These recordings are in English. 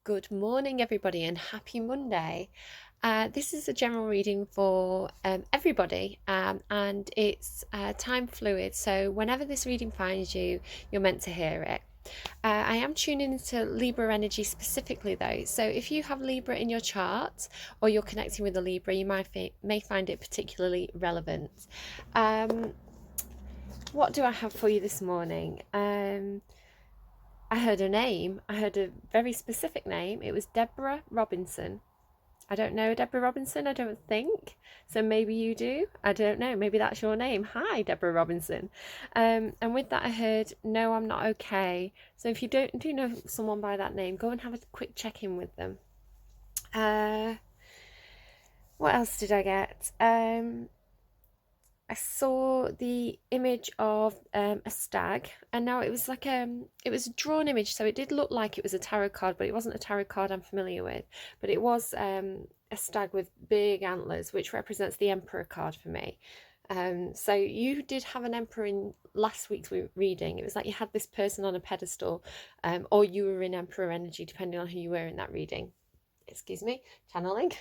Good morning, everybody, and happy Monday. This is a general reading for everybody, and it's time fluid. So, whenever this reading finds you, you're meant to hear it. I am tuning into Libra energy specifically, though. So, if you have Libra in your chart or you're connecting with a Libra, you may find it particularly relevant. What do I have for you this morning? I heard a name. I heard a very specific name. It was Deborah Robinson. I don't know Deborah Robinson, I don't think. So maybe you do. I don't know. Maybe that's your name. Hi, Deborah Robinson. And with that, I heard, no, I'm not okay. So if you do know someone by that name, go and have a quick check-in with them. What else did I get? I saw the image of a stag, and now it was like it was a drawn image, so it did look like it was a tarot card, but it wasn't a tarot card I'm familiar with. But it was a stag with big antlers, which represents the Emperor card for me. So you did have an Emperor in last week's reading. It was like you had this person on a pedestal, or you were in Emperor energy, depending on who you were in that reading. Excuse me, channeling.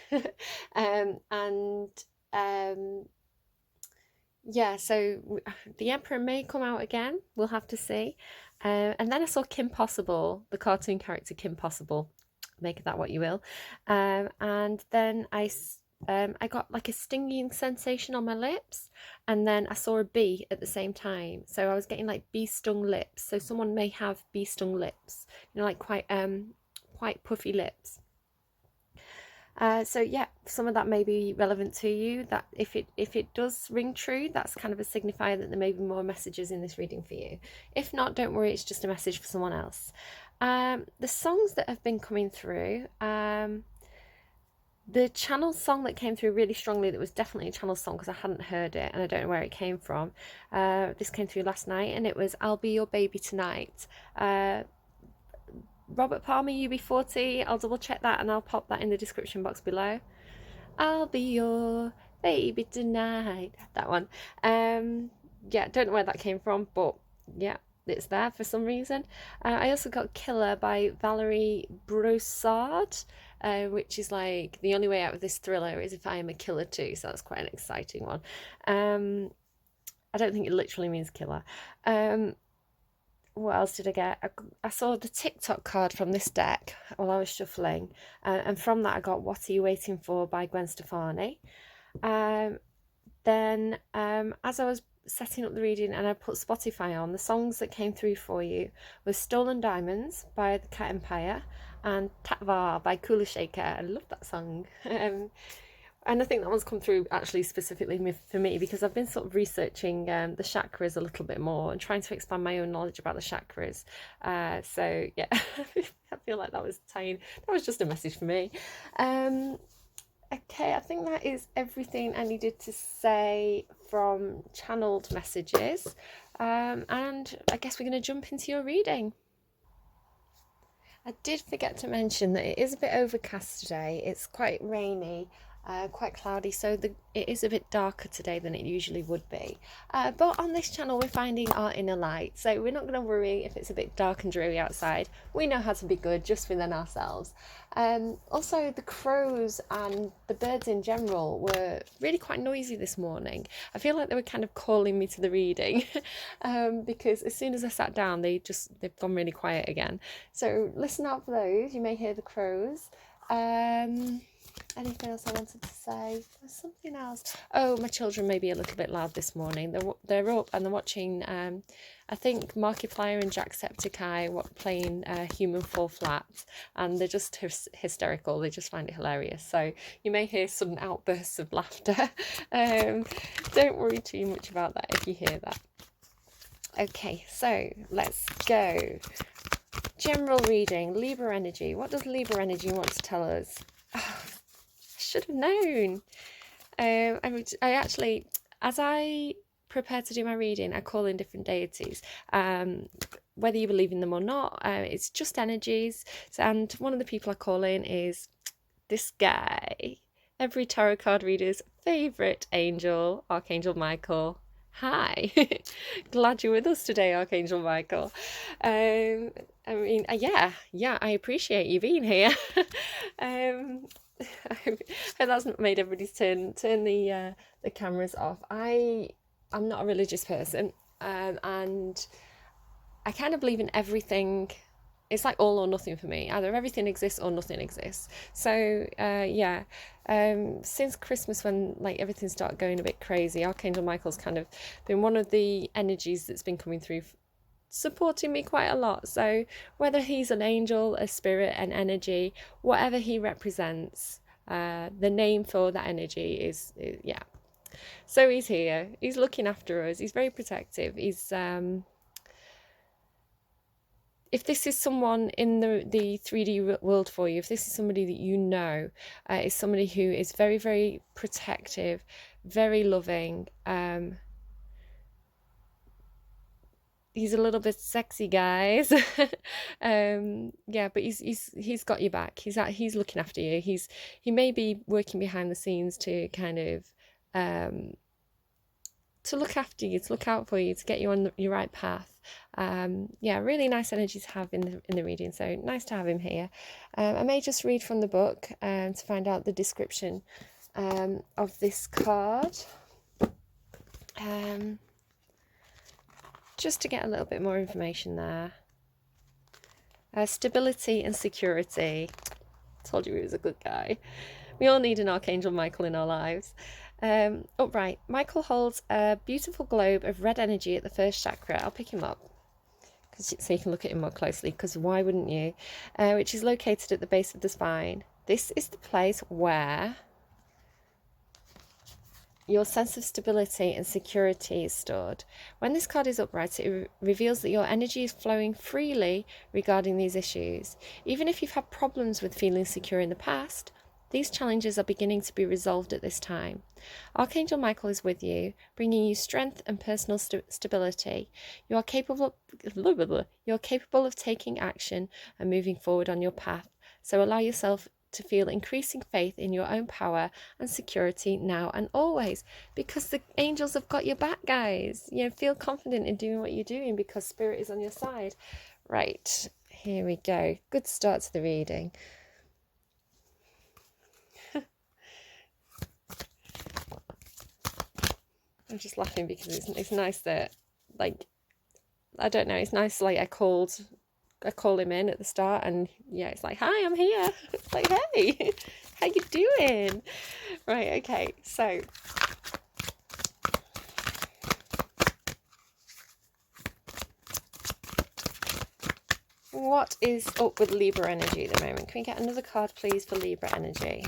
Yeah, so the Emperor may come out again. We'll have to see. And then I saw Kim Possible, the cartoon character Kim Possible. Make of that what you will. And then I got like a stinging sensation on my lips, and then I saw a bee at the same time. So I was getting like bee stung lips. So someone may have bee stung lips, like quite puffy lips. So yeah, some of that may be relevant to you. That if it does ring true, that's kind of a signifier that there may be more messages in this reading for you. If not, don't worry, it's just a message for someone else. The songs that have been coming through, the channel song that came through really strongly, that was definitely a channel song because I hadn't heard it and I don't know where it came from. This came through last night, and it was "I'll Be Your Baby Tonight." Robert Palmer, UB40. I'll double check that and I'll pop that in the description box below. I'll be your baby tonight. That one. Yeah, don't know where that came from, but yeah, it's there for some reason. I also got Kula by Valerie Broussard, which is like the only way out of this thriller is if I am a killer too. So that's quite an exciting one. I don't think it literally means killer. What else did I get? I saw the TikTok card from this deck while I was shuffling, and from that I got "What Are You Waiting For" by Gwen Stephani. Then as I was setting up the reading and I put Spotify on, the songs that came through for you was "Stolen Diamonds" by the Cat Empire and "Tattva" by Kula Shaker. I love that song. And I think that one's come through actually specifically for me because I've been sort of researching the chakras a little bit more and trying to expand my own knowledge about the chakras. So yeah, I feel like that was just a message for me. Okay, I think that is everything I needed to say from channeled messages. And I guess we're going to jump into your reading. I did forget to mention that it is a bit overcast today. It's quite rainy. Quite cloudy, so it is a bit darker today than it usually would be. But on this channel we're finding our inner light, so we're not going to worry if it's a bit dark and dreary outside. We know how to be good just within ourselves. Also, the crows and the birds in general were really quite noisy this morning. I feel like they were kind of calling me to the reading because as soon as I sat down they've gone really quiet again. So listen out for those. You may hear the crows. Anything else I wanted to say? There's something else. Oh, my children may be a little bit loud this morning. They're up and they're watching, I think, Markiplier and Jacksepticeye playing Human Fall Flat, and they're just hysterical. They just find it hilarious. So you may hear sudden outbursts of laughter. Don't worry too much about that if you hear that. Okay, so let's go. General reading, Libra energy. What does Libra energy want to tell us? Oh, I should have known. I actually, as I prepare to do my reading, I call in different deities. Whether you believe in them or not, it's just energies. And one of the people I call in is this guy. Every tarot card reader's favourite angel, Archangel Michael. Hi, glad you're with us today, Archangel Michael. I mean, yeah, I appreciate you being here. um, I hope that's made everybody turn the cameras off. I'm not a religious person, and I kind of believe in everything. It's like all or nothing for me. Either everything exists or nothing exists. So yeah, since Christmas, when like everything started going a bit crazy, Archangel Michael's kind of been one of the energies that's been coming through, supporting me quite a lot. So whether he's an angel, a spirit, an energy, whatever he represents, the name for that energy is yeah. So he's here. He's looking after us. He's very protective. He's if this is someone in the 3D world for you, if this is somebody that you know, is somebody who is very, very protective, very loving, he's a little bit sexy, guys. Yeah, but he's got your back. He's looking after you. He may be working behind the scenes to kind of to look after you, to look out for you, to get you on your right path. Yeah, really nice energy to have in the reading. So nice to have him here. I may just read from the book to find out the description of this card. Just to get a little bit more information there. Stability and security. Told you he was a good guy. We all need an Archangel Michael in our lives. Upright. Michael holds a beautiful globe of red energy at the first chakra. I'll pick him up so you can look at him more closely, because why wouldn't you? Which is located at the base of the spine. This is the place where your sense of stability and security is stored. When this card is upright, it reveals that your energy is flowing freely regarding these issues. Even if you've had problems with feeling secure in the past, these challenges are beginning to be resolved at this time. Archangel Michael is with you, bringing you strength and personal stability. You are capable of taking action and moving forward on your path. So allow yourself to feel increasing faith in your own power and security now and always, because the angels have got your back, guys. You know, feel confident in doing what you're doing because Spirit is on your side. Right, here we go. Good start to the reading. I'm just laughing because it's nice that, like, I don't know, it's nice, like, I call him in at the start, and yeah, it's like, hi, I'm here. It's like, hey, how you doing? Right, okay, so what is up with Libra energy at the moment? Can we get another card, please, for Libra energy?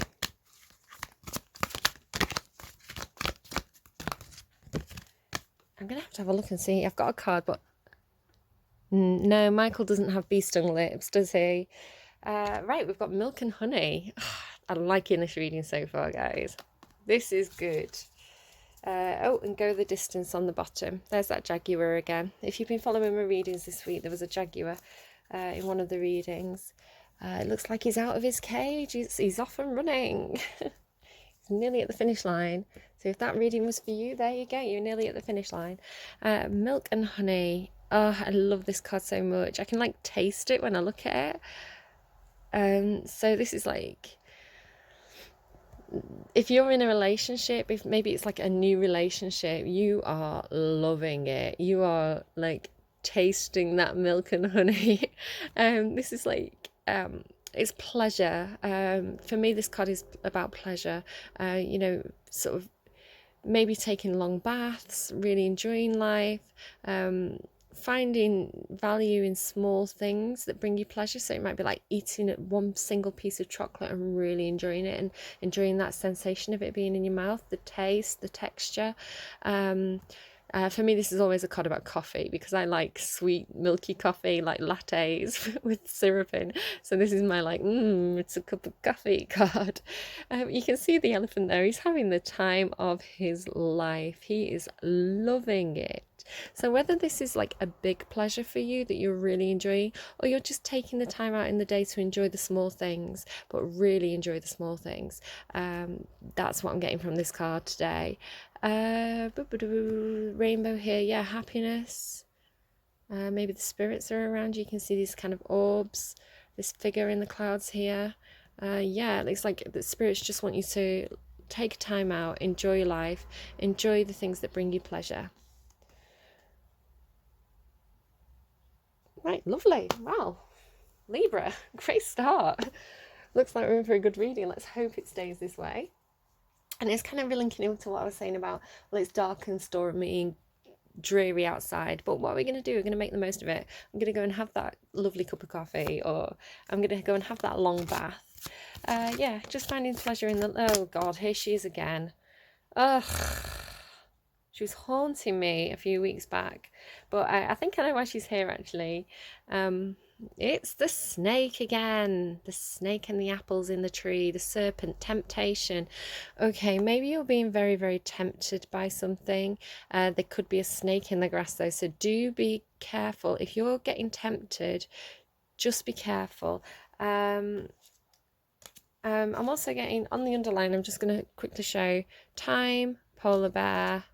I'm going to have a look and see. I've got a card, but no, Michael doesn't have bee-stung lips, does he? Right, we've got milk and honey. I'm liking this reading so far, guys. This is good. Oh, and go the distance on the bottom. There's that jaguar again. If you've been following my readings this week, there was a jaguar in one of the readings. It looks like he's out of his cage. He's off and running. He's nearly at the finish line. So if that reading was for you, there you go. You're nearly at the finish line. Milk and honey. Oh, I love this card so much. I can like taste it when I look at it. So this is like, if you're in a relationship, if maybe it's like a new relationship, you are loving it. You are like tasting that milk and honey. This is like, it's pleasure. For me, this card is about pleasure. You know, sort of maybe taking long baths, really enjoying life, finding value in small things that bring you pleasure. So it might be like eating one single piece of chocolate and really enjoying it, and enjoying that sensation of it being in your mouth, the taste, the texture. For me, this is always a card about coffee, because I like sweet, milky coffee, like lattes with syrup in. So this is my like, it's a cup of coffee card. You can see the elephant there. He's having the time of his life. He is loving it. So whether this is like a big pleasure for you that you're really enjoying, or you're just taking the time out in the day to enjoy the small things, but really enjoy the small things, that's what I'm getting from this card today. Rainbow here, yeah, happiness. Maybe the spirits are around you. You can see these kind of orbs, this figure in the clouds here. Yeah, it looks like the spirits just want you to take time out, enjoy life, enjoy the things that bring you pleasure. Right, lovely. Wow, Libra, great start. Looks like we're in for a good reading. Let's hope it stays this way. And it's kind of linking into what I was saying about, well, it's dark and stormy and dreary outside, but what are we going to do? We're going to make the most of it. I'm going to go and have that lovely cup of coffee, or I'm going to go and have that long bath. Yeah, just finding pleasure in the... Oh God, here she is again. Ugh. She was haunting me a few weeks back, but I think I know why she's here actually. It's the snake again. The snake and the apples in the tree, the serpent, temptation. Okay, maybe you're being very, very tempted by something. There could be a snake in the grass though, so do be careful. If you're getting tempted, just be careful. I'm also getting, on the underline, I'm just going to quickly show time, polar bear,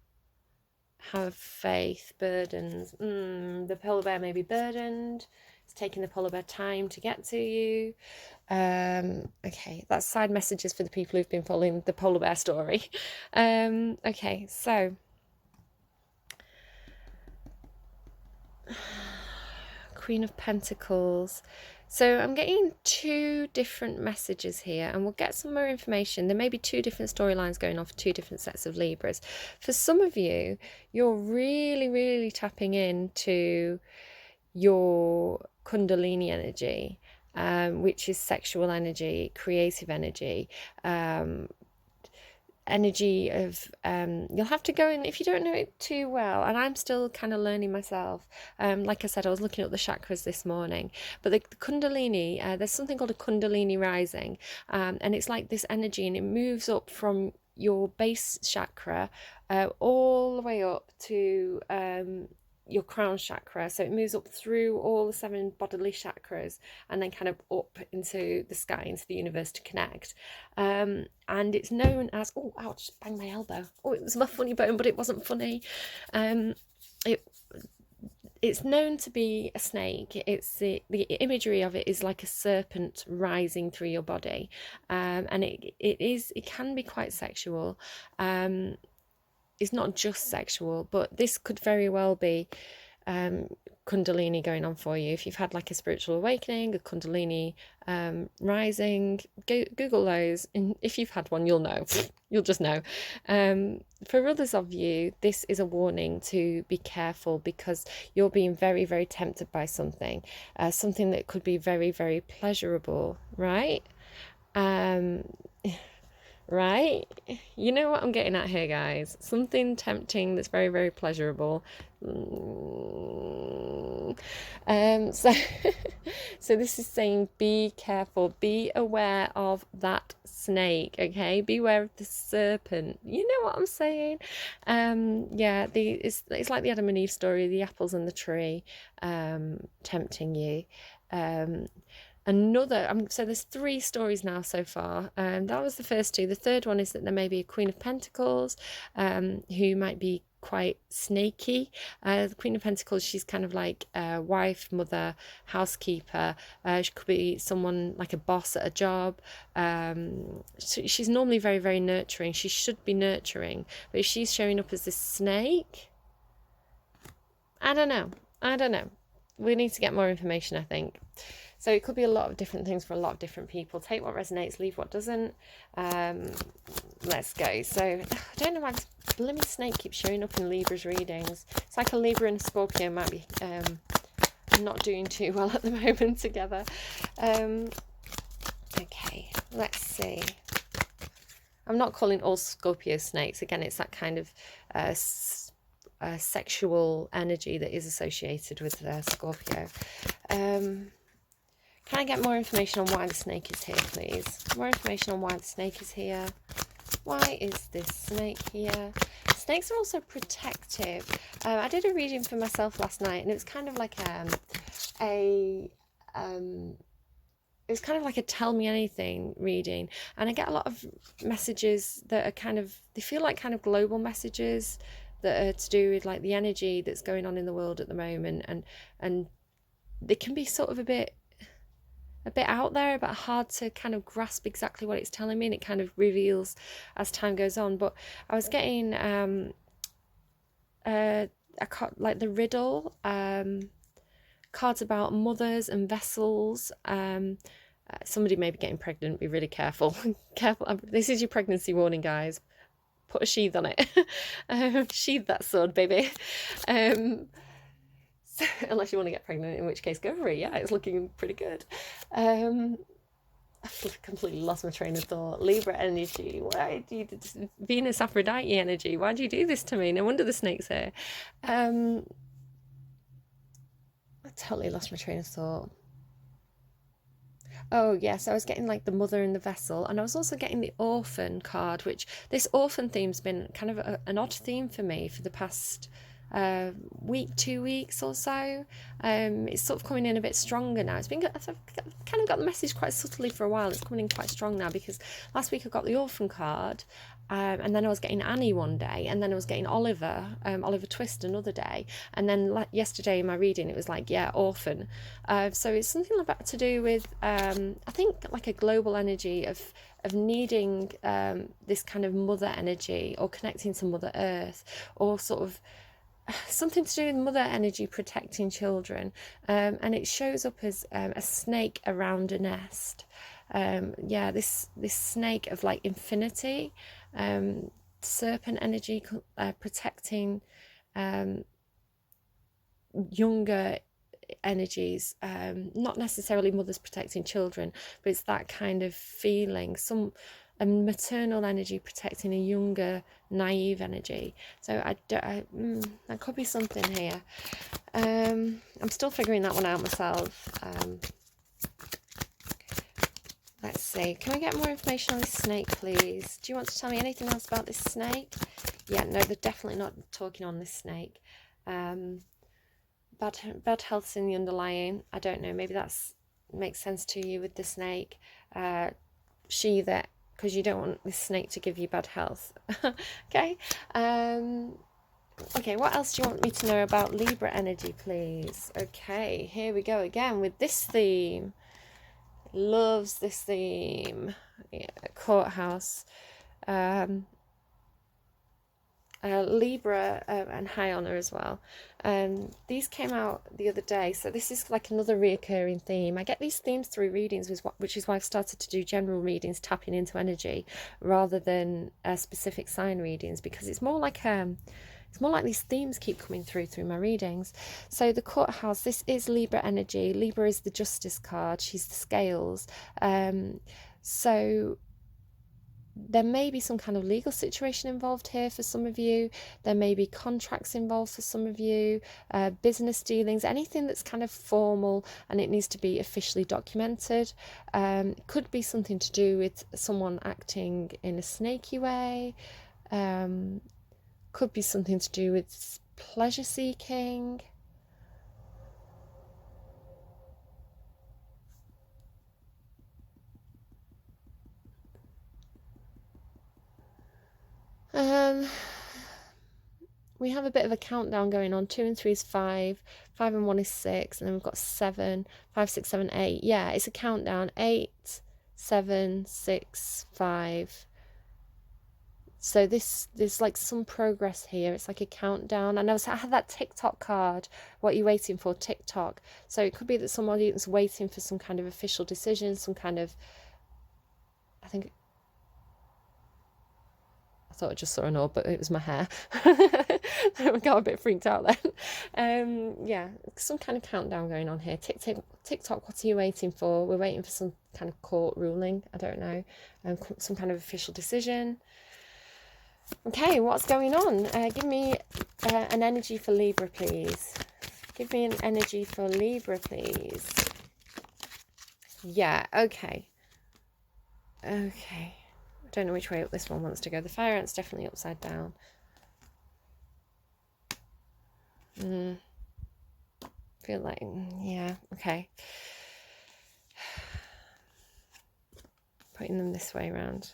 have faith, burdens. The polar bear may be burdened. It's taking the polar bear time to get to you. Okay, that's side messages for the people who've been following the polar bear story. Okay, so Queen of Pentacles. So I'm getting two different messages here, and we'll get some more information. There may be two different storylines going on for two different sets of Libras. For some of you, you're really, really tapping into your Kundalini energy, which is sexual energy, creative energy, energy of you'll have to go in if you don't know it too well, and I'm still kind of learning myself. Like I said, I was looking at the chakras this morning, but the Kundalini, there's something called a Kundalini rising, and it's like this energy, and it moves up from your base chakra all the way up to your crown chakra. So it moves up through all the 7 bodily chakras and then kind of up into the sky, into the universe to connect. And it's known as, oh ouch, bang my elbow. Oh, it was my funny bone, but it wasn't funny. It's known to be a snake. It's the imagery of it is like a serpent rising through your body, and it can be quite sexual. It's not just sexual, but this could very well be Kundalini going on for you. If you've had like a spiritual awakening, a Kundalini rising, Google those, and if you've had one, you'll know. You'll just know. For others of you, this is a warning to be careful, because you're being very, very tempted by something, something that could be very, very pleasurable, right? Right? You know what I'm getting at here, guys. Something tempting that's very, very pleasurable. So so this is saying be careful, be aware of that snake, okay? Beware of the serpent. You know what I'm saying? Yeah, it's like the Adam and Eve story, the apples and the tree tempting you. So there's 3 stories now so far. That was the first 2. The third one is that there may be a Queen of Pentacles who might be quite snaky. The Queen of Pentacles, she's kind of like a wife, mother, housekeeper. She could be someone like a boss at a job. So she's normally very, very nurturing. She should be nurturing, but if she's showing up as this snake, I don't know. We need to get more information, I think. So it could be a lot of different things for a lot of different people. Take what resonates, leave what doesn't. Let's go. So I don't know why this blooming snake keeps showing up in Libra's readings. It's like a Libra and a Scorpio might be not doing too well at the moment together. Okay, let's see. I'm not calling all Scorpio snakes. Again, it's that kind of sexual energy that is associated with Scorpio. Can I get more information on why the snake is here, please? More information on why the snake is here. Why is this snake here? Snakes are also protective. I did a reading for myself last night, and it was kind of like it was kind of like a tell me anything reading, and I get a lot of messages that are kind of, they feel like kind of global messages, that are to do with like the energy that's going on in the world at the moment, and they can be sort of a bit out there, but hard to kind of grasp exactly what it's telling me, and it kind of reveals as time goes on. But I was getting like the riddle, cards about mothers and vessels. Somebody may be getting pregnant, be really careful. Careful. This is your pregnancy warning, guys. Put a sheath on it. Sheath that sword, baby. So, unless you want to get pregnant, in which case go for it. Yeah, it's looking pretty good. I've completely lost my train of thought. Libra energy. Why do you Venus Aphrodite energy? Why do you do this to me? No wonder the snake's here. I totally lost my train of thought. Oh yes, I was getting like the mother and the vessel, and I was also getting the orphan card, which this orphan theme's been kind of an odd theme for me for the past week, 2 weeks or so. It's sort of coming in a bit stronger now. I've kind of got the message quite subtly for a while. It's coming in quite strong now, because last week I got the orphan card, and then I was getting Annie one day, and then I was getting Oliver Twist another day, and then yesterday in my reading it was like, yeah, orphan. So it's something about to do with I think like a global energy of needing this kind of mother energy, or connecting to Mother Earth, or sort of something to do with mother energy protecting children, and it shows up as a snake around a nest. Yeah, this snake of like infinity, serpent energy, protecting younger energies, not necessarily mothers protecting children, but it's that kind of feeling, a maternal energy protecting a younger, naive energy. So that could be something here. I'm still figuring that one out myself. Let's see. Can we get more information on this snake, please? Do you want to tell me anything else about this snake? Yeah, no, they're definitely not talking on this snake. Bad health's in the underlying. I don't know. Maybe that's makes sense to you with the snake. Sheath it, because you don't want this snake to give you bad health. Okay. Okay, what else do you want me to know about Libra energy, please? Okay, here we go again with this theme. Loves this theme. Yeah, courthouse. Libra and High Honor as well. These came out the other day, so this is like another reoccurring theme. I get these themes through readings, which is why I've started to do general readings, tapping into energy, rather than specific sign readings, because it's more like these themes keep coming through my readings. So the courthouse, this is Libra energy. Libra is the justice card. She's the scales. So there may be some kind of legal situation involved here for some of you. There may be contracts involved for some of you, business dealings, anything that's kind of formal and it needs to be officially documented. Could be something to do with someone acting in a snaky way. Could be something to do with pleasure seeking. We have a bit of a countdown going on. 2 and 3 is 5, 5 and 1 is 6, and then we've got 7, 5, 6, 7, 8. Yeah, it's a countdown. 8, 7, 6, 5. So there's like some progress here. It's like a countdown. And I had that TikTok card. What are you waiting for? TikTok. So it could be that somebody is waiting for some kind of official decision, some kind of, I thought I just saw an orb, but it was my hair. I got a bit freaked out then. Yeah, some kind of countdown going on here. TikTok, what are you waiting for? We're waiting for some kind of court ruling. I don't know. Some kind of official decision. Okay, what's going on? Give me an energy for Libra, please. Give me an energy for Libra, please. Yeah, okay. Okay. I don't know which way up this one wants to go. The fire ant's definitely upside down. Feel like, yeah, okay. Putting them this way around.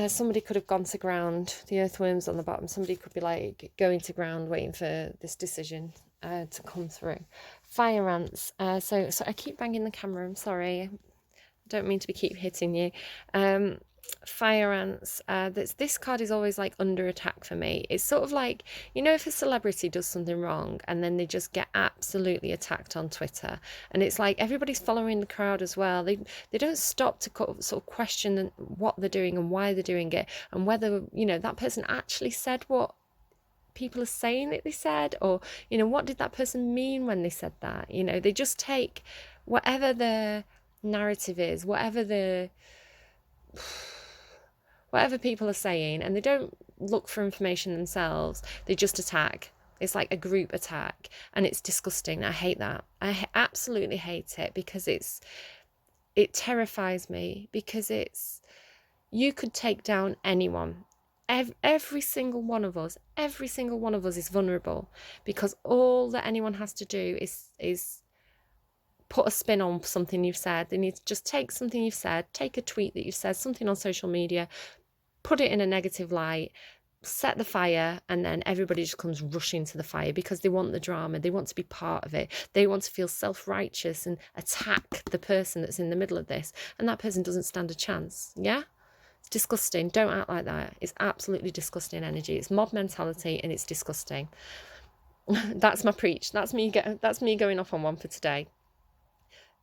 Somebody could have gone to ground, the earthworms on the bottom. Somebody could be like going to ground, waiting for this decision to come through. Fire ants. So I keep banging the camera. I'm sorry. I don't mean to keep hitting you. Fire ants. This card is always like under attack for me. It's sort of like, you know, if a celebrity does something wrong and then they just get absolutely attacked on Twitter, and it's like everybody's following the crowd as well. They don't stop to sort of question what they're doing and why they're doing it, and whether, you know, that person actually said what people are saying that they said, or, you know, what did that person mean when they said that. You know, they just take whatever the narrative is, whatever people are saying, and they don't look for information themselves. They just attack. It's like a group attack, and it's disgusting. I hate that. I absolutely hate it, because it terrifies me, because you could take down anyone. Every single one of us is vulnerable, because all that anyone has to do is put a spin on something you've said. They need to just take something you've said, take a tweet that you've said, something on social media, put it in a negative light, set the fire, and then everybody just comes rushing to the fire because they want the drama. They want to be part of it. They want to feel self-righteous and attack the person that's in the middle of this, and that person doesn't stand a chance. Yeah? It's disgusting. Don't act like that. It's absolutely disgusting energy. It's mob mentality, and it's disgusting. That's my preach. That's me going off on one for today.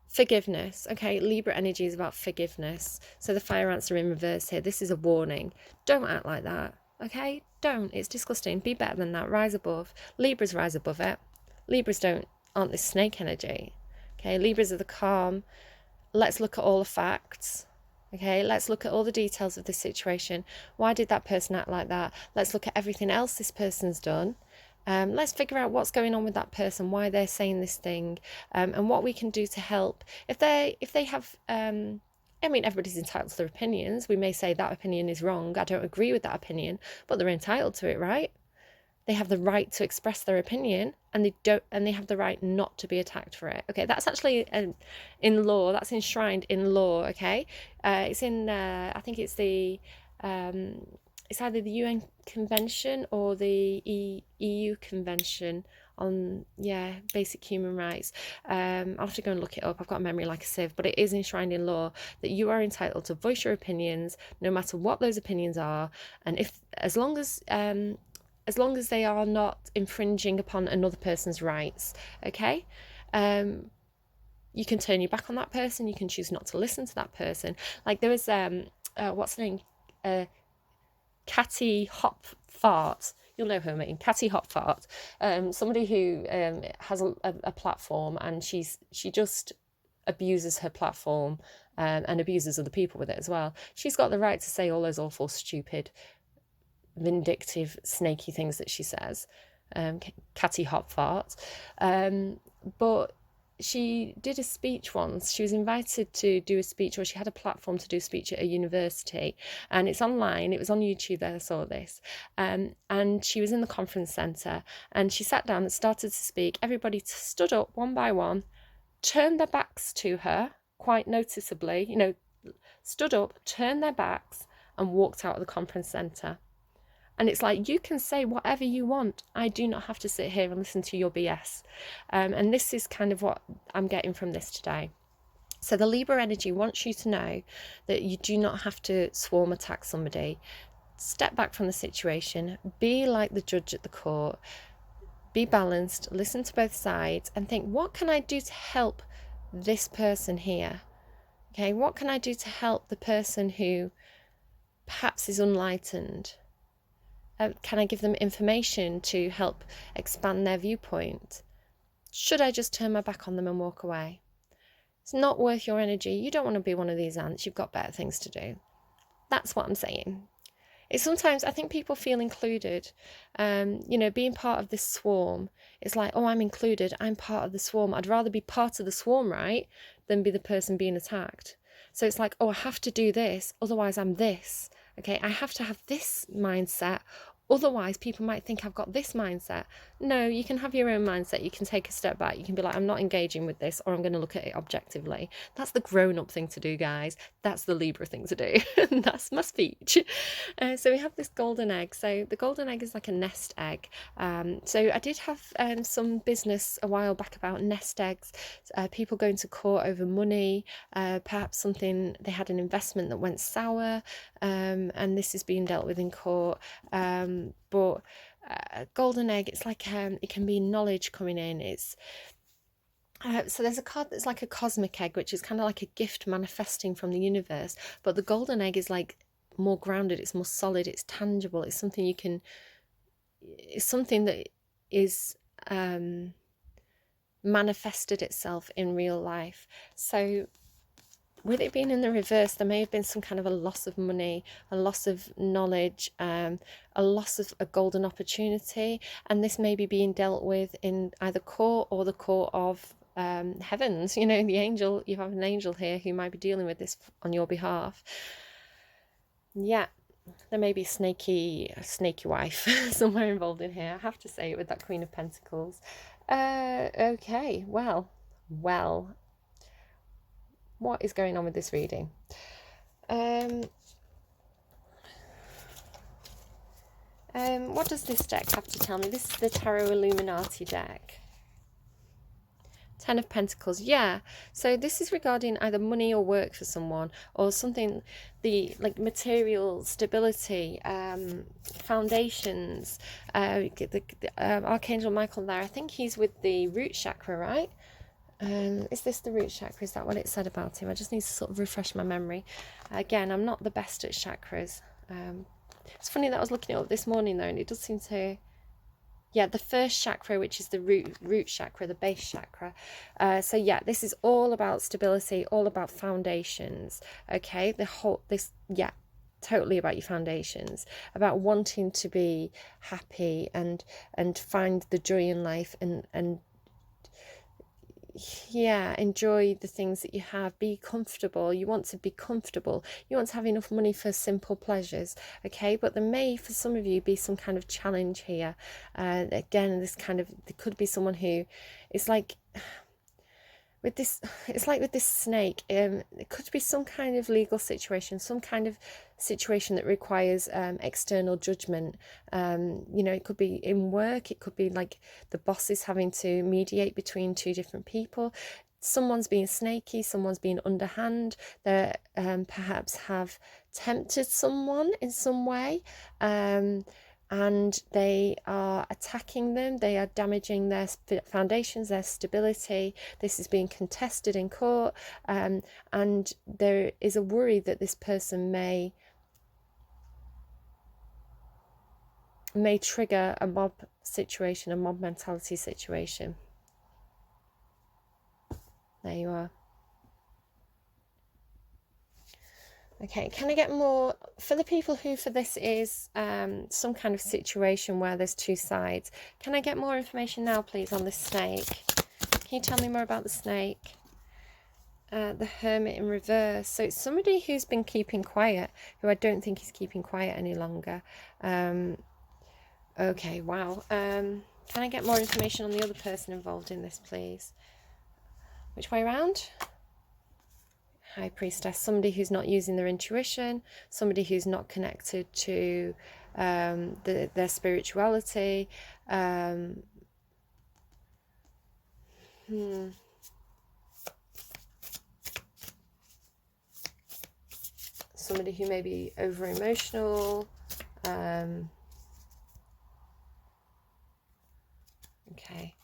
Forgiveness. Okay, Libra energy is about forgiveness. So the fire ants are in reverse here. This is a warning. Don't act like that. Okay, don't. It's disgusting. Be better than that. Rise above. Libras rise above it. Libras aren't this snake energy. Okay, Libras are the calm. Let's look at all the facts. Okay, let's look at all the details of this situation. Why did that person act like that? Let's look at everything else this person's done. Let's figure out what's going on with that person, why they're saying this thing, and what we can do to help. If they have, I mean, everybody's entitled to their opinions. We may say that opinion is wrong. I don't agree with that opinion, but they're entitled to it, right? They have the right to express their opinion, and they have the right not to be attacked for it. Okay, that's actually in law. That's enshrined in law. Okay, it's in. I think it's the. It's either the UN Convention or the EU Convention on, basic human rights. I'll have to go and look it up. I've got a memory like a sieve, but it is enshrined in law that you are entitled to voice your opinions, no matter what those opinions are, and as long as they are not infringing upon another person's rights. Okay. You can turn your back on that person. You can choose not to listen to that person. Like there was what's her name? Catty Hopfart, you'll know who I mean, Catty Hopfart, somebody who has a platform, and she just abuses her platform and abuses other people with it as well. She's got the right to say all those awful, stupid, vindictive, snaky things that she says, Catty Hopfart, but she did a speech once. She was invited to do a speech, or she had a platform to do a speech at a university, and it's online. It was on YouTube that I saw this, and she was in the conference centre, and she sat down and started to speak. Everybody stood up one by one, turned their backs to her quite noticeably, you know, stood up, turned their backs, and walked out of the conference centre. And it's like, you can say whatever you want. I do not have to sit here and listen to your BS. And this is kind of what I'm getting from this today. So the Libra energy wants you to know that you do not have to swarm attack somebody. Step back from the situation. Be like the judge at the court. Be balanced. Listen to both sides and think, what can I do to help this person here? Okay, what can I do to help the person who perhaps is unlightened? Can I give them information to help expand their viewpoint? Should I just turn my back on them and walk away? It's not worth your energy. You don't want to be one of these ants. You've got better things to do. That's what I'm saying. It's sometimes, I think people feel included. Being part of this swarm, it's like, oh, I'm included. I'm part of the swarm. I'd rather be part of the swarm, right, than be the person being attacked. So it's like, oh, I have to do this, otherwise I'm this. Okay, I have to have this mindset, Otherwise, people might think I've got this mindset. No, you can have your own mindset. You can take a step back. You can be like, I'm not engaging with this, or I'm going to look at it objectively. That's the grown-up thing to do, guys. That's the Libra thing to do. That's my speech. So we have this golden egg. So the golden egg is like a nest egg. So I did have some business a while back about nest eggs. People going to court over money. Perhaps something, they had an investment that went sour. And this is being dealt with in court. But golden egg, it's like it can be knowledge coming in. It's so there's a card that's like a cosmic egg, which is kind of like a gift manifesting from the universe. But the golden egg is like more grounded. It's more solid. It's tangible. It's something you can. It's something that is manifested itself in real life. So with it being in the reverse, there may have been some kind of a loss of money, a loss of knowledge, a loss of a golden opportunity, and this may be being dealt with in either court or the court of heavens. You know, the angel, you have an angel here who might be dealing with this on your behalf. Yeah, there may be a snaky wife somewhere involved in here. I have to say it with that Queen of Pentacles. Okay, well. What is going on with this reading? What does this deck have to tell me? This is the Tarot Illuminati deck. 10 of Pentacles. Yeah. So this is regarding either money or work for someone, or something, the like material stability, foundations. Archangel Michael there. I think he's with the root chakra, right? Is this the root chakra? Is that what it said about him? I just need to sort of refresh my memory. Again, I'm not the best at chakras. It's funny that I was looking it up this morning though, and it does seem to, yeah, the first chakra, which is the root chakra, the base chakra. So yeah, this is all about stability, all about foundations. Okay, yeah, totally about your foundations, about wanting to be happy and find the joy in life and yeah, enjoy the things that you have, be comfortable. You want to be comfortable, you want to have enough money for simple pleasures. Okay, but there may, for some of you, be some kind of challenge here. Again, this kind of, there could be someone who, it's like with this, it's like with this snake, it could be some kind of legal situation, some kind of situation that requires external judgment. You know, it could be in work, it could be like the boss is having to mediate between two different people. Someone's being snaky, someone's being underhand, they perhaps have tempted someone in some way, and they are attacking them, they are damaging their foundations, their stability. This is being contested in court, and there is a worry that this person may trigger a mob situation, a mob mentality situation. There you are. Okay, can I get more for the people who for this is some kind of situation where there's two sides? Can I get more information now, please, on this snake? Can you tell me more about the snake? The Hermit in reverse. So it's somebody who's been keeping quiet, who I don't think is keeping quiet any longer. Okay, wow. Can I get more information on the other person involved in this, please? Which way around? High Priestess, somebody who's not using their intuition, somebody who's not connected to their spirituality. Somebody who may be over emotional. Okay,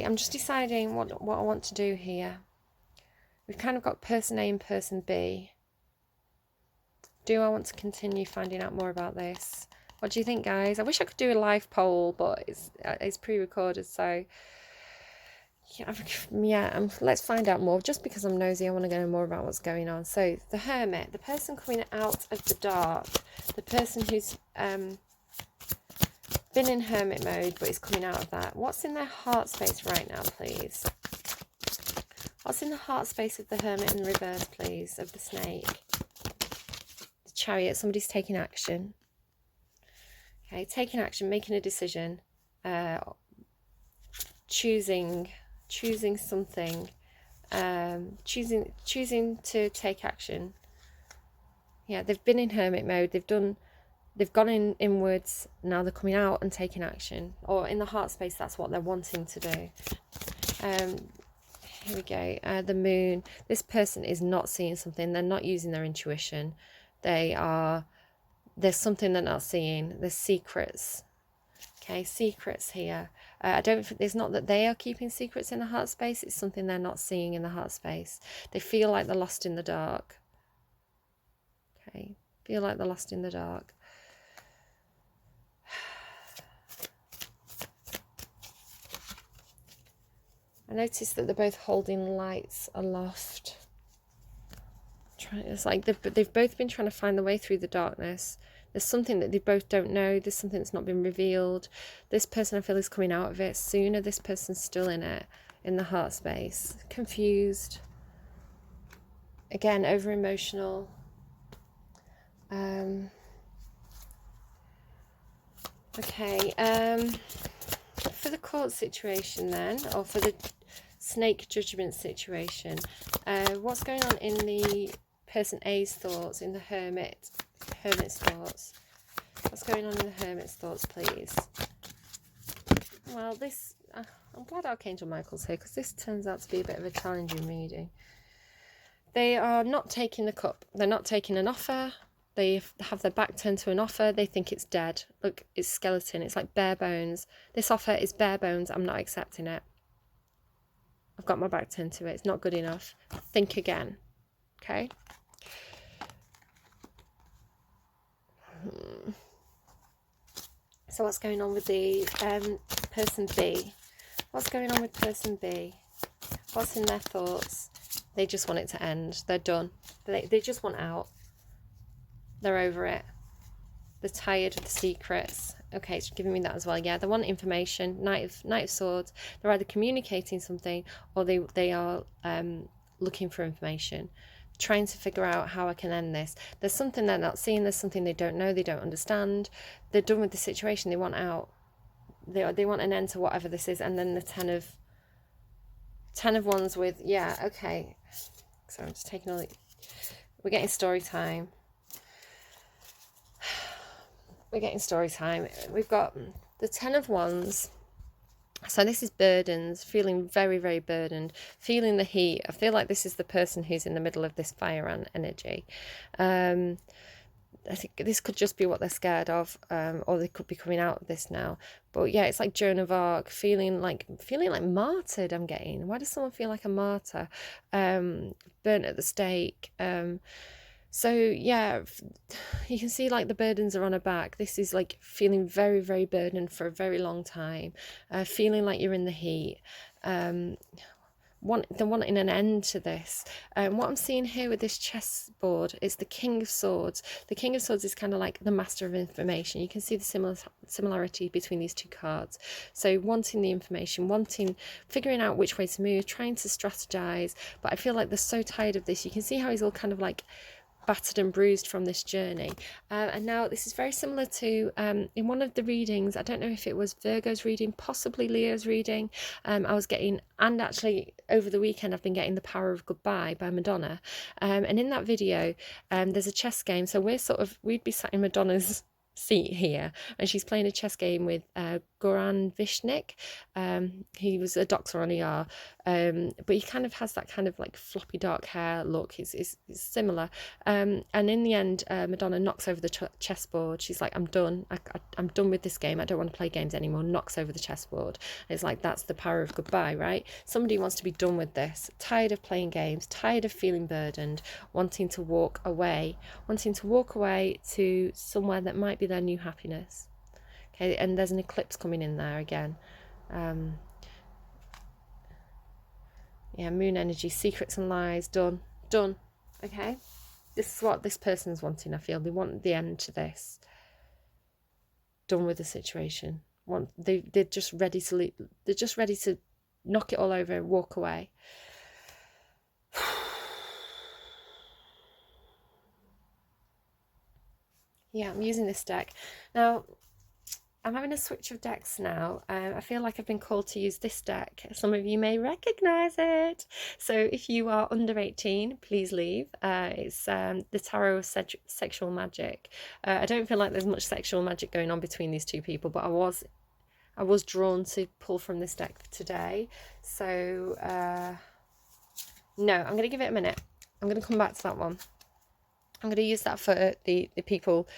I'm just deciding what I want to do here. We've kind of got person A and person B. Do I want to continue finding out more about this? What do you think, guys? I wish I could do a live poll, but it's pre-recorded, so yeah, let's find out more. Just because I'm nosy, I want to know more about what's going on. So the Hermit, the person coming out of the dark, the person who's been in hermit mode but is coming out of that. What's in their heart space right now, please? What's in the heart space of the Hermit in reverse, please, of the snake? The Chariot, somebody's taking action. Okay, taking action, making a decision, choosing something, choosing to take action. Yeah, they've been in hermit mode. They've gone inwards. Now they're coming out and taking action, or in the heart space. That's what they're wanting to do. Here we go. The moon. This person is not seeing something. They're not using their intuition. There's something they're not seeing. There's secrets. Okay, secrets here. It's not that they are keeping secrets in the heart space. It's something they're not seeing in the heart space. They feel like they're lost in the dark. Okay, feel like they're lost in the dark. I noticed that they're both holding lights aloft. It's like they've both been trying to find the way through the darkness. There's something that they both don't know. There's something that's not been revealed. This person, I feel, is coming out of it sooner. This person's still in it, in the heart space. Confused. Again, over-emotional. Okay. For the court situation then, or for the snake judgment situation, what's going on in the person A's thoughts, in the hermit's thoughts? What's going on in the hermit's thoughts, please? Well, this I'm glad Archangel Michael's here, because this turns out to be a bit of a challenging reading. They are not taking the cup. They're not taking an offer. They have their back turned to an offer. They think it's dead. Look, it's skeleton. It's like bare bones. This offer is bare bones. I'm not accepting it. I've got my back turned to it. It's not good enough. Think again. Okay? So what's going on with the person B? What's going on with person B? What's in their thoughts? They just want it to end. They're done. They just want out. They're over it. They're tired of the secrets. Okay, it's giving me that as well. Yeah, they want information. Knight of Swords. They're either communicating something, or they are looking for information, trying to figure out how I can end this. There's something they're not seeing. There's something they don't know. They don't understand. They're done with the situation. They want out. They want an end to whatever this is. And then the Ten of Wands with, yeah, okay. So I'm just taking all the... We're getting story time. We're getting story time. We've got the Ten of Wands. So this is burdens, feeling very, very burdened, feeling the heat. I feel like this is the person who's in the middle of this fire and energy. I think this could just be what they're scared of, or they could be coming out of this now. But yeah, it's like Joan of Arc, feeling like martyred. I'm getting. Why does someone feel like a martyr? Burnt at the stake. So yeah, you can see like the burdens are on her back. This is like feeling very, very burdened for a very long time, feeling like you're in the heat. They're wanting an end to this. What I'm seeing here with this chessboard is the King of Swords. The King of Swords is kind of like the master of information. You can see the similarity between these two cards. So wanting the information, figuring out which way to move, trying to strategize. But I feel like they're so tired of this. You can see how he's all kind of like battered and bruised from this journey, and now this is very similar to in one of the readings, I don't know if it was Virgo's reading, possibly Leo's reading, I was getting, and actually over the weekend I've been getting The Power of Goodbye by Madonna, and in that video there's a chess game. So we'd be sat in Madonna's seat here, and she's playing a chess game with Goran Vishnik. He was a doctor on ER, but he kind of has that kind of like floppy dark hair look. He's similar, and in the end Madonna knocks over the chessboard. She's like, I'm done. I'm done with this game. I don't want to play games anymore. Knocks over the chessboard. And it's like, that's the power of goodbye, right? Somebody wants to be done with this, tired of playing games, tired of feeling burdened, wanting to walk away to somewhere that might be their new happiness. Okay, and there's an eclipse coming in there again. Yeah, moon energy, secrets and lies, done. Okay, this is what this person's wanting. I feel they want the end to this. Done with the situation. They're just ready to leave. They're just ready to knock it all over and walk away. Yeah, I'm using this deck. Now, I'm having a switch of decks now. I feel like I've been called to use this deck. Some of you may recognise it. So if you are under 18, please leave. It's the Tarot of Sexual Magic. I don't feel like there's much sexual magic going on between these two people, but I was drawn to pull from this deck today. So no, I'm going to give it a minute. I'm going to come back to that one. I'm going to use that for the people.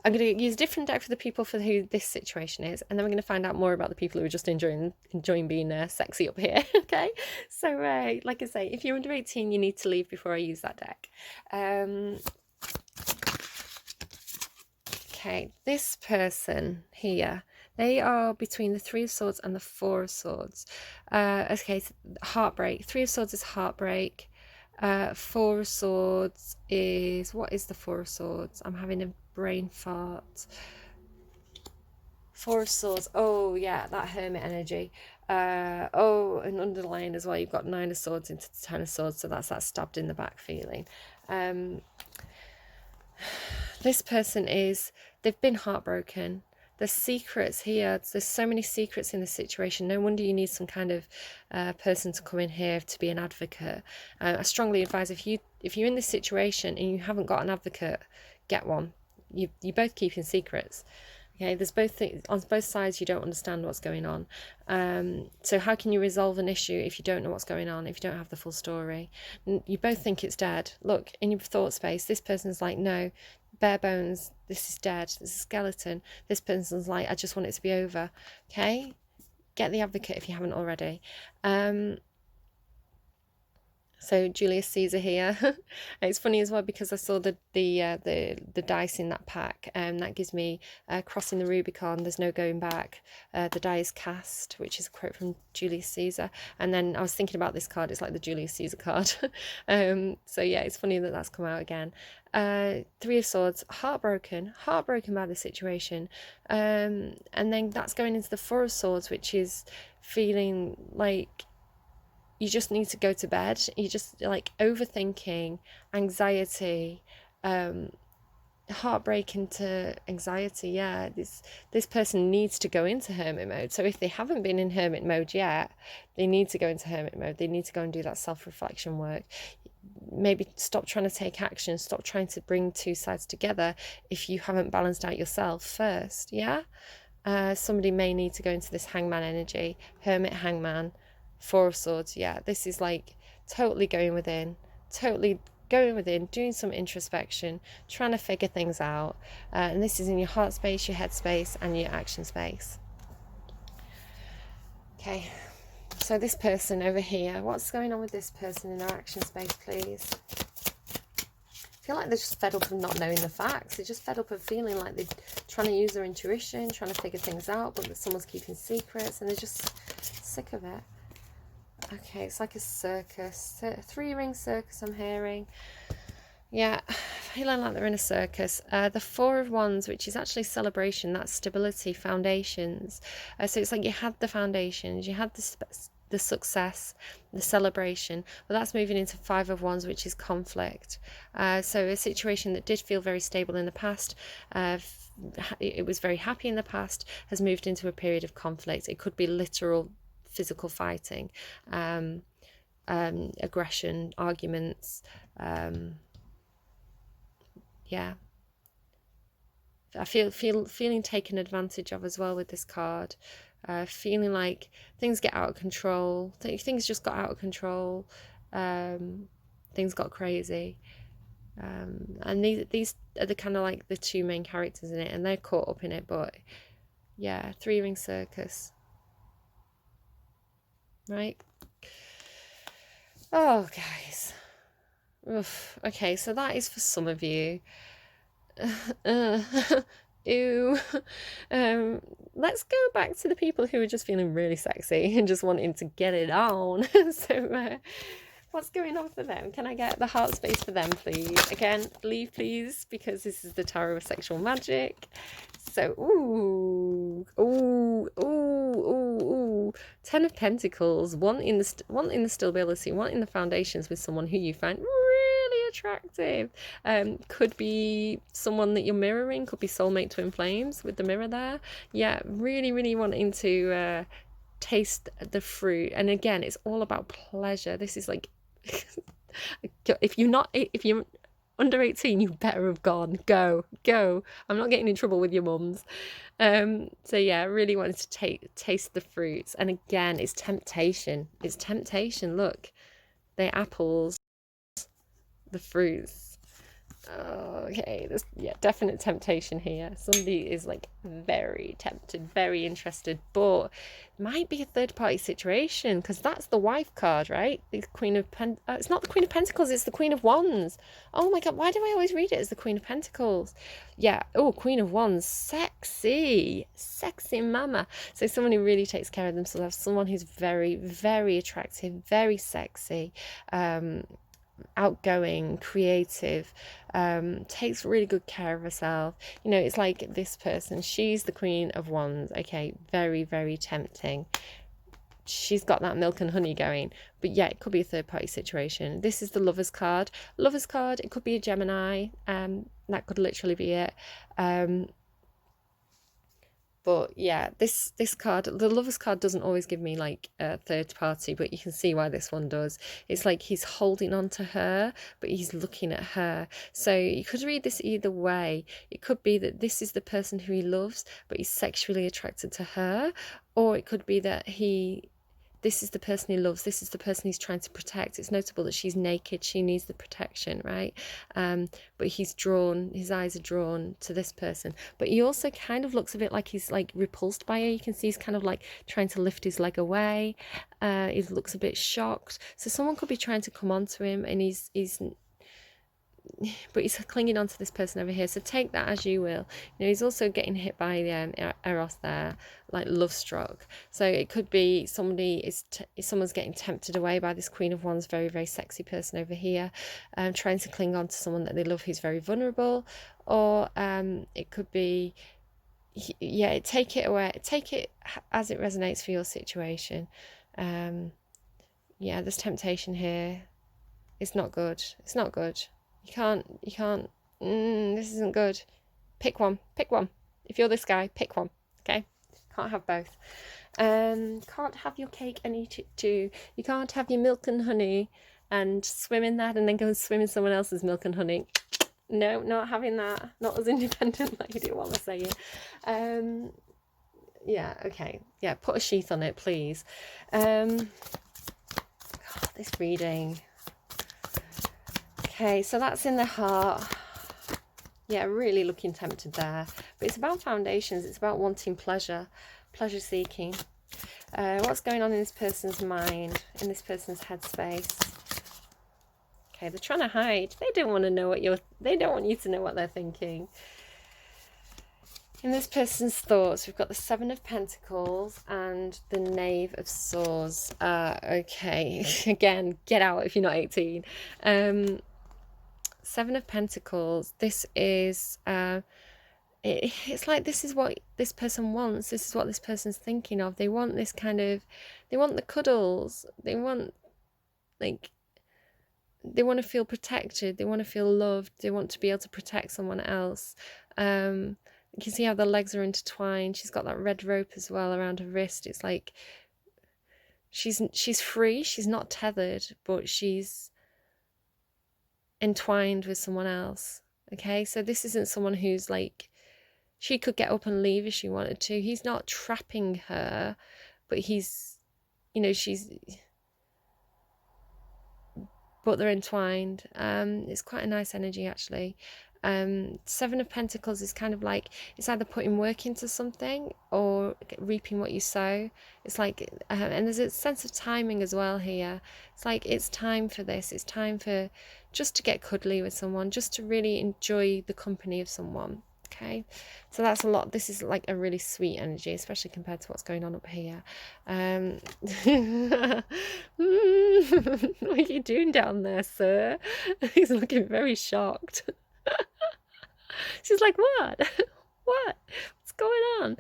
I'm going to use a different deck for the people for who this situation is, and then we're going to find out more about the people who are just enjoying being sexy up here. Okay, so like I say, if you're under 18, you need to leave before I use that deck. Okay, this person here, they are between the Three of Swords and the Four of Swords. Okay, so heartbreak. Three of Swords is heartbreak. Four of Swords is, what is the Four of Swords? I'm having a brain fart. Four of Swords, oh yeah, that Hermit energy. Oh, and underlying as well, you've got Nine of Swords into the Ten of Swords, so that's that stabbed in the back feeling. This person is, they've been heartbroken. There's secrets here. There's so many secrets in this situation. No wonder you need some kind of person to come in here to be an advocate. I strongly advise if you're in this situation and you haven't got an advocate, get one. You're both keeping secrets. Okay, there's both things on both sides. You don't understand what's going on. So how can you resolve an issue if you don't know what's going on? If you don't have the full story, you both think it's dead. Look in your thought space. This person's like, no, bare bones. This is dead. This is a skeleton. This person's like, I just want it to be over. Okay, get the advocate if you haven't already. So Julius Caesar here. It's funny as well because I saw the dice in that pack, and that gives me crossing the Rubicon. There's no going back. The die is cast, which is a quote from Julius Caesar. And then I was thinking about this card. It's like the Julius Caesar card. So yeah, it's funny that that's come out again. Three of Swords, heartbroken by the situation. And then that's going into the Four of Swords, which is feeling like you just need to go to bed. You just like overthinking, anxiety, heartbreak into anxiety. Yeah, this person needs to go into hermit mode. So if they haven't been in hermit mode yet, they need to go into hermit mode. They need to go and do that self-reflection work. Maybe stop trying to take action. Stop trying to bring two sides together if you haven't balanced out yourself first. Yeah, somebody may need to go into this hangman energy, hermit, hangman. Four of Swords, yeah, this is like totally going within, doing some introspection, trying to figure things out, and this is in your heart space, your head space, and your action space. Okay, so this person over here, what's going on with this person in their action space, please? I feel like they're just fed up of not knowing the facts. They're just fed up of feeling like they're trying to use their intuition, trying to figure things out, but that someone's keeping secrets, and they're just sick of it. Okay, it's like a circus, a three-ring circus I'm hearing. Yeah, feeling like they're in a circus. The Four of Wands, which is actually celebration, that's stability, foundations. So it's like you had the foundations, you had the success, the celebration, but that's moving into Five of Wands, which is conflict. So a situation that did feel very stable in the past, it was very happy in the past, has moved into a period of conflict. It could be literal physical fighting, aggression, arguments. Yeah, I feeling taken advantage of as well with this card. Feeling like things get out of control. Things just got out of control. Things got crazy. And these are the kind of like the two main characters in it, and they're caught up in it. But yeah, three-ring circus. Right. Oh, guys. Oof. Okay, so that is for some of you. Ew. Let's go back to the people who are just feeling really sexy and just wanting to get it on. So what's going on for them? Can I get the heart space for them, please? Again, leave, please, because this is the Tarot of Sexual Magic. So, ooh, 10 of Pentacles, one in the stability, one in the foundations with someone who you find really attractive. Could be someone that you're mirroring, could be soulmate twin flames with the mirror there. Yeah, really, really wanting to taste the fruit. And again, it's all about pleasure. This is like, if you're under 18, you better have gone. Go. I'm not getting in trouble with your mums. So yeah, I really wanted to taste the fruits. And again, it's temptation. Look, they're apples, the fruits. Okay, there's definite temptation here. Somebody is like very tempted, very interested, but might be a third party situation, because that's the wife card, right? The Queen of it's not the Queen of Pentacles, it's the Queen of Wands. Oh my god, why do I always read it as the Queen of Pentacles? Yeah, oh, Queen of Wands, sexy mama. So someone who really takes care of themselves, someone who's very, very attractive, very sexy, outgoing, creative, takes really good care of herself. You know, it's like this person, she's the Queen of Wands. Okay, very, very tempting. She's got that milk and honey going. But yeah, it could be a third party situation. This is the Lovers card. Lovers card, it could be a Gemini. That could literally be it. But yeah, this card, the Lovers card, doesn't always give me like a third party, but you can see why this one does. It's like he's holding on to her, but he's looking at her. So you could read this either way. It could be that this is the person who he loves, but he's sexually attracted to her. Or it could be that this is the person he loves, this is the person he's trying to protect. It's notable that she's naked, she needs the protection, right? But his eyes are drawn to this person. But he also kind of looks a bit like he's like repulsed by her. You can see he's kind of like trying to lift his leg away. He looks a bit shocked. So someone could be trying to come onto him, and he's clinging on to this person over here. So take that as you will. You know, he's also getting hit by the Eros there, like love struck. So it could be someone's getting tempted away by this Queen of Wands, very, very sexy person over here, trying to cling on to someone that they love who's very vulnerable. Or it could be, yeah, take it as it resonates for your situation. Yeah, there's temptation here. It's not good. You can't, this isn't good. Pick one. If you're this guy, pick one, okay? Can't have both. Can't have your cake and eat it too. You can't have your milk and honey and swim in that and then go and swim in someone else's milk and honey. No, not having that. Not as independent lady, what am I saying? Yeah, okay. Yeah, put a sheath on it, please. God, this reading... Okay, so that's in the heart. Yeah, really looking tempted there. But it's about foundations. It's about wanting pleasure seeking. What's going on in this person's mind, in this person's headspace? Okay, they're trying to hide. They don't want to know they don't want you to know what they're thinking. In this person's thoughts, we've got the Seven of Pentacles and the Knave of Swords. Okay, again, get out if you're not 18. Seven of Pentacles, this is, it's like this is what this person wants. This is what this person's thinking of. They want this kind of, they want the cuddles. They want, like, they want to feel protected. They want to feel loved. They want to be able to protect someone else. You can see how the legs are intertwined. She's got that red rope as well around her wrist. It's like she's free. She's not tethered, but she's entwined with someone else. Okay, so this isn't someone who's like, she could get up and leave if she wanted to. He's not trapping her, but he's, you know, but they're entwined. It's quite a nice energy actually. Seven of Pentacles is kind of like, it's either putting work into something or reaping what you sow. It's like, and there's a sense of timing as well here. It's like, it's time for this. It's time for just to get cuddly with someone, just to really enjoy the company of someone. Okay, so that's a lot. This is like a really sweet energy, especially compared to what's going on up here. What are you doing down there, sir? He's looking very shocked. She's like, what? What's going on?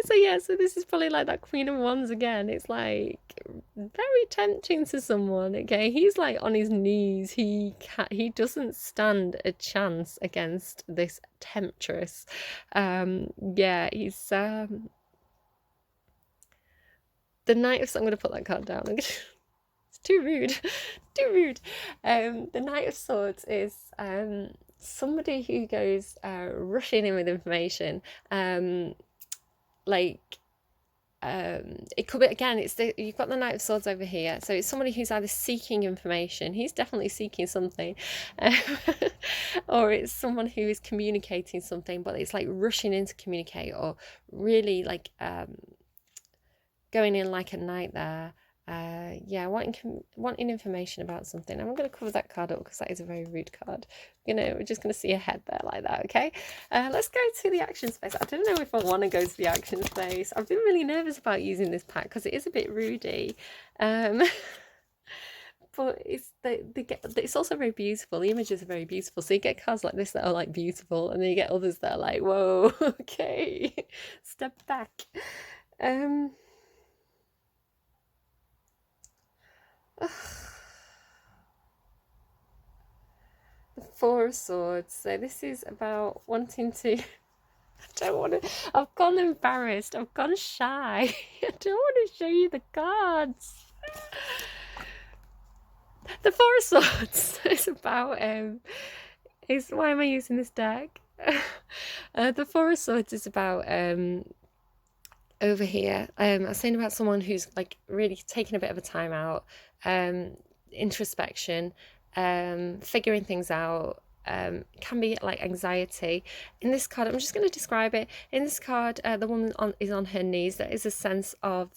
So yeah, so this is probably like that Queen of Wands again. It's like very tempting to someone. Okay, he's like on his knees. He doesn't stand a chance against this temptress. Yeah, he's the Knight of. So I'm going to put that card down. It's too rude, too rude. The Knight of Swords is somebody who goes rushing in with information. It could be, again, you've got the Knight of Swords over here, so it's somebody who's either seeking information, he's definitely seeking something, or it's someone who is communicating something, but it's like rushing in to communicate, or really like going in like a knight there. Yeah, wanting information about something. I'm going to cover that card up because that is a very rude card. We're just going to see a head there like that, okay? Let's go to the action space. I don't know if I want to go to the action space. I've been really nervous about using this pack because it is a bit rudy. But it's also very beautiful. The images are very beautiful. So you get cards like this that are like beautiful, and then you get others that are like, whoa, okay, step back. The Four of Swords. So this is about wanting to. I don't want to. I've gone embarrassed. I've gone shy. I don't want to show you the cards. The Four of Swords is about. Why am I using this deck? The Four of Swords is about. Over here, I was saying about someone who's like really taking a bit of a time out. Introspection, figuring things out, can be like anxiety. In this card, I'm just going to describe it. In this card, the woman is on her knees. There is a sense of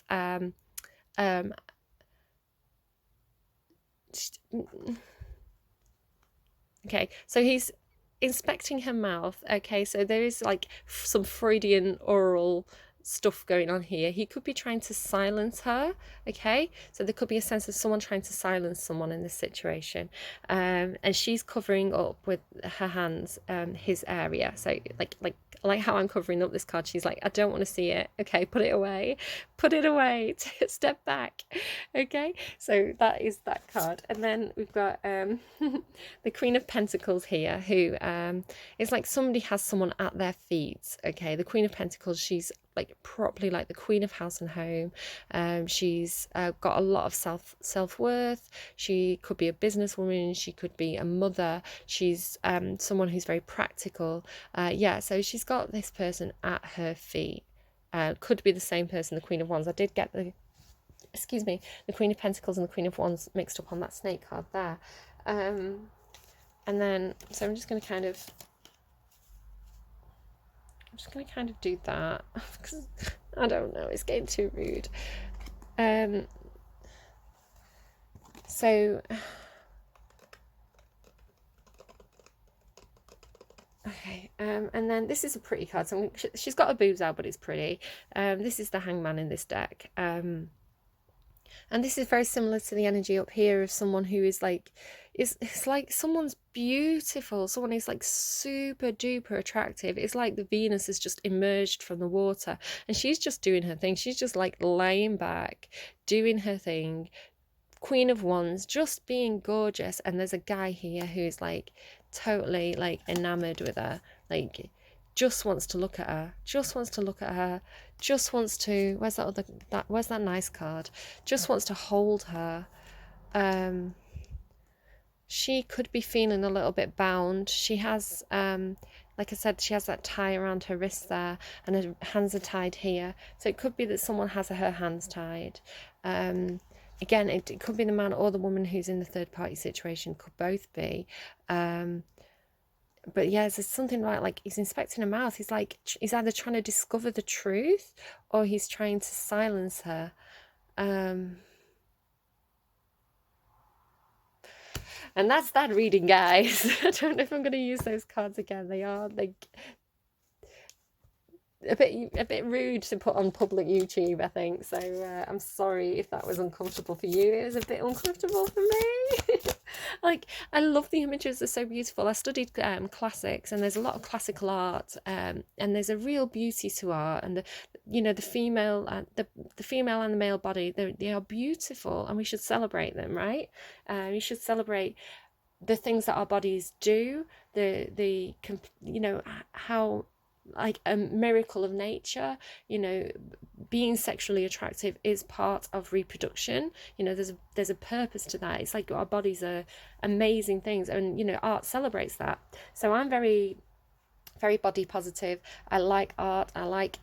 okay, so he's inspecting her mouth. Okay, so there is like some Freudian oral stuff going on here. He could be trying to silence her. Okay, so there could be a sense of someone trying to silence someone in this situation, and she's covering up with her hands his area. So like how I'm covering up this card, she's like, I don't want to see it. Okay, put it away, step back. Okay, so that is that card. And then we've got the Queen of Pentacles here, who is like somebody has someone at their feet. Okay, the Queen of Pentacles, she's like properly like the Queen of House and Home. She's got a lot of self-worth. She could be a businesswoman, she could be a mother, she's someone who's very practical. Yeah, so she's got this person at her feet. Could be the same person, the Queen of Wands. I did get the Queen of Pentacles and the Queen of Wands mixed up on that snake card there. And then, so I'm just going to kind of do that because I don't know, it's getting too rude. So okay, and then this is a pretty card. So she's got her boobs out, but it's pretty. This is the Hangman in this deck. And this is very similar to the energy up here of someone who is like, it's like someone's beautiful, someone is like super duper attractive. It's like the Venus has just emerged from the water and she's just doing her thing. She's just like laying back, doing her thing. Queen of Wands, just being gorgeous. And there's a guy here who's like totally like enamored with her, like just wants to look at her, just wants to, where's that nice card, just wants to hold her. She could be feeling a little bit bound. She has like I said, she has that tie around her wrist there and her hands are tied here, so it could be that someone has her hands tied. Again, it could be the man or the woman who's in the third party situation, could both be. But yeah, there's something like he's inspecting her mouth. He's like, he's either trying to discover the truth or he's trying to silence her. And that's that reading, guys. I don't know if I'm going to use those cards again. They are like a bit rude to put on public YouTube, I think. So I'm sorry if that was uncomfortable for you. It was a bit uncomfortable for me. Like, I love the images, they're so beautiful. I studied classics, and there's a lot of classical art, and there's a real beauty to art, and the female the female and the male body, they are beautiful, and we should celebrate them, right? We should celebrate the things that our bodies do, how, like, a miracle of nature. Being sexually attractive is part of reproduction. There's a purpose to that. It's like our bodies are amazing things, and art celebrates that. So I'm very, very body positive. I like art. I like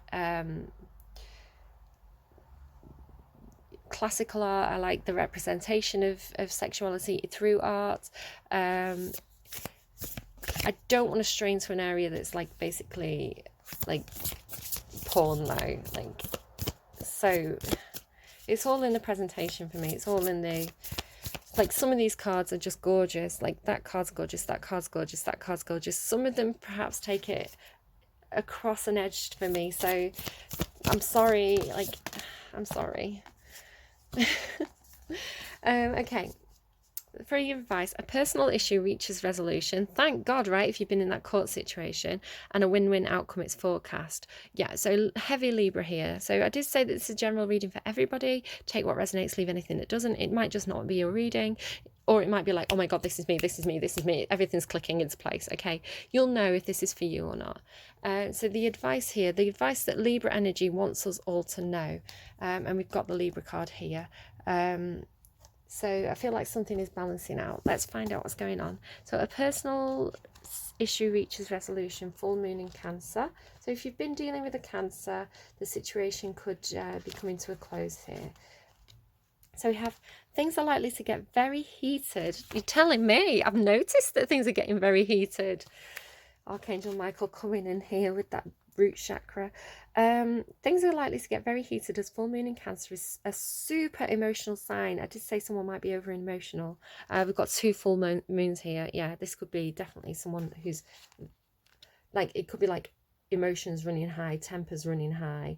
classical art. I like the representation of sexuality through art. I don't want to stray into an area that's like basically like porn though. Like, so it's all in the presentation for me. It's all in the, like, some of these cards are just gorgeous. Like, that card's gorgeous, that card's gorgeous, that card's gorgeous. Some of them perhaps take it across an edge for me. So I'm sorry. Like, I'm sorry. Okay. For your advice, a personal issue reaches resolution. Thank God, right? If you've been in that court situation, and a win-win outcome is forecast. Yeah, so heavy Libra here. So I did say that this is a general reading for everybody. Take what resonates, leave anything that doesn't. It might just not be your reading, or it might be like, oh my God, this is me, this is me, this is me. Everything's clicking into place. Okay, you'll know if this is for you or not. So the advice here, the advice that Libra energy wants us all to know, and we've got the Libra card here. So I feel like something is balancing out. Let's find out what's going on. So a personal issue reaches resolution, full moon in Cancer. So if you've been dealing with a Cancer, the situation could be coming to a close here. So we have things are likely to get very heated. You're telling me. I've noticed that things are getting very heated. Archangel Michael coming in here with that root chakra. Things are likely to get very heated as full moon in Cancer is a super emotional sign. I did say someone might be over emotional. We've got 2 full moons here. Yeah, this could be definitely someone who's like, it could be like emotions running high, tempers running high.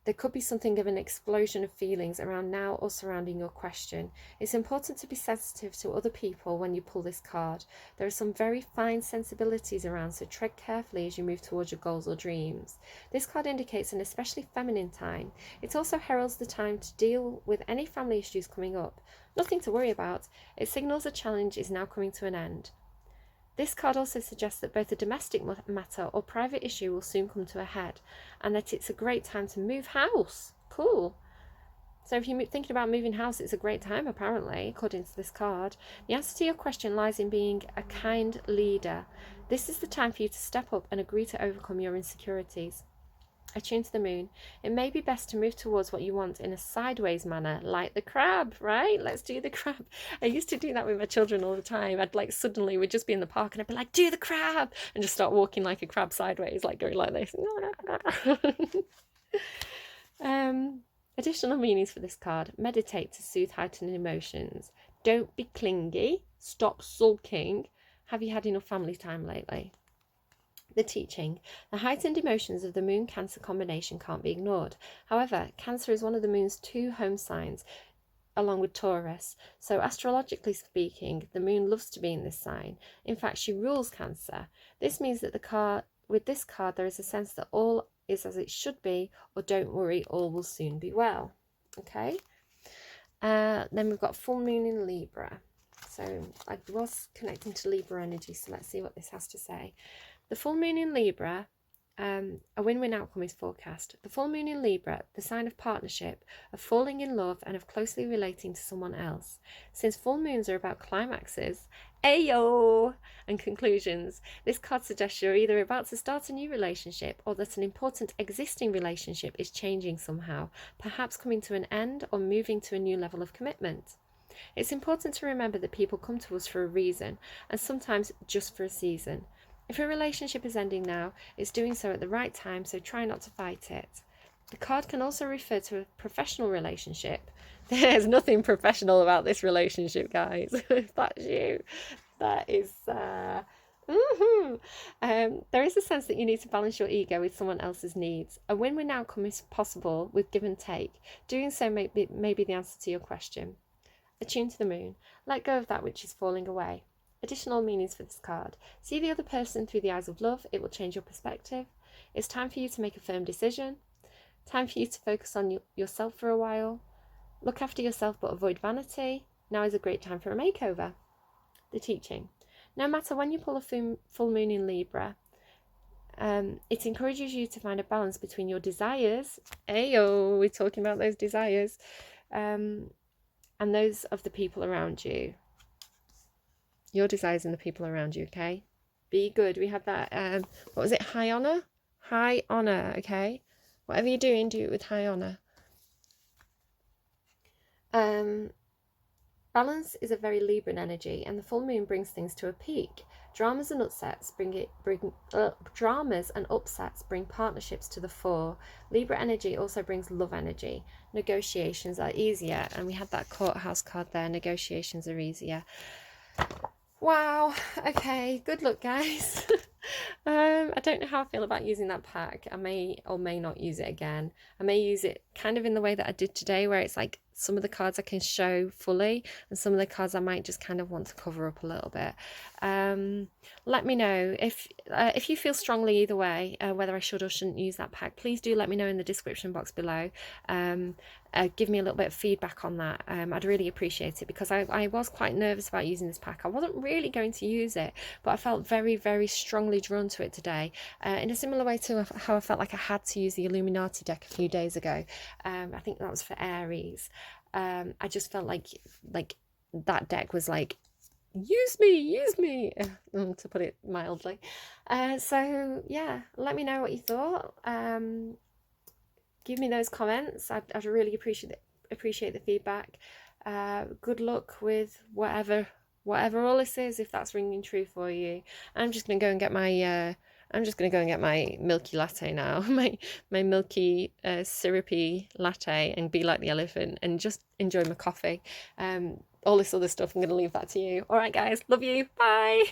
There could be something of an explosion of feelings around now or surrounding your question. It's important to be sensitive to other people when you pull this card. There are some very fine sensibilities around, so tread carefully as you move towards your goals or dreams. This card indicates an especially feminine time. It also heralds the time to deal with any family issues coming up. Nothing to worry about. It signals a challenge is now coming to an end. This card also suggests that both a domestic matter or private issue will soon come to a head, and that it's a great time to move house. Cool. So if you're thinking about moving house, it's a great time, apparently, according to this card. The answer to your question lies in being a kind leader. This is the time for you to step up and agree to overcome your insecurities. Attuned to the moon, it may be best to move towards what you want in a sideways manner, like the crab, right? Let's do the crab. I used to do that with my children all the time. We'd just be in the park and I'd be like, do the crab, and just start walking like a crab sideways, like going like this. Additional meanings for this card: meditate to soothe heightened emotions. Don't be clingy. Stop sulking. Have you had enough family time lately? The teaching. The heightened emotions of the Moon Cancer combination can't be ignored. However, Cancer is one of the Moon's 2 home signs, along with Taurus. So astrologically speaking, the Moon loves to be in this sign. In fact, she rules Cancer. This means that with this card, there is a sense that all is as it should be, or don't worry, all will soon be well. Okay. Then we've got full moon in Libra. So I was connecting to Libra energy, so let's see what this has to say. The full moon in Libra, a win-win outcome is forecast. The full moon in Libra, the sign of partnership, of falling in love, and of closely relating to someone else. Since full moons are about climaxes, ayo, and conclusions, this card suggests you're either about to start a new relationship, or that an important existing relationship is changing somehow, perhaps coming to an end or moving to a new level of commitment. It's important to remember that people come to us for a reason, and sometimes just for a season. If a relationship is ending now, it's doing so at the right time, so try not to fight it. The card can also refer to a professional relationship. There's nothing professional about this relationship, guys. If that's you, that is... there is a sense that you need to balance your ego with someone else's needs. A win-win outcome is possible with give and take. Doing so may be the answer to your question. Attune to the moon. Let go of that which is falling away. Additional meanings for this card. See the other person through the eyes of love. It will change your perspective. It's time for you to make a firm decision. Time for you to focus on yourself for a while. Look after yourself but avoid vanity. Now is a great time for a makeover. The teaching. No matter when you pull a full moon in Libra, it encourages you to find a balance between your desires. Ayo, we're talking about those desires. And those of the people around you. Your desires and the people around you, okay? Be good. We had that, what was it? High honor? High honor, okay? Whatever you're doing, do it with high honor. Balance is a very Libran energy, and the full moon brings things to a peak. Dramas and upsets bring partnerships to the fore. Libra energy also brings love energy. Negotiations are easier, and we had that courthouse card there. Negotiations are easier. Wow. Okay. Good luck, guys. I don't know how I feel about using that pack. I may or may not use it again. I may use it kind of in the way that I did today, where it's like some of the cards I can show fully and some of the cards I might just kind of want to cover up a little bit. Let me know if you feel strongly either way, whether I should or shouldn't use that pack. Please do let me know in the description box below. Give me a little bit of feedback on that. I'd really appreciate it, because I was quite nervous about using this pack. I wasn't really going to use it, but I felt very, very strongly drawn to it today, in a similar way to how I felt like I had to use the Illuminati deck a few days ago. I think that was for Aries. I just felt like that deck was like, use me, to put it mildly. So yeah, let me know what you thought. Give me those comments. I'd really appreciate the feedback. Good luck with whatever all this is, if that's ringing true for you. I'm just gonna go and get my milky latte now, my milky syrupy latte, and be like the elephant and just enjoy my coffee. All this other stuff, I'm gonna leave that to you. All right, guys, love you. Bye.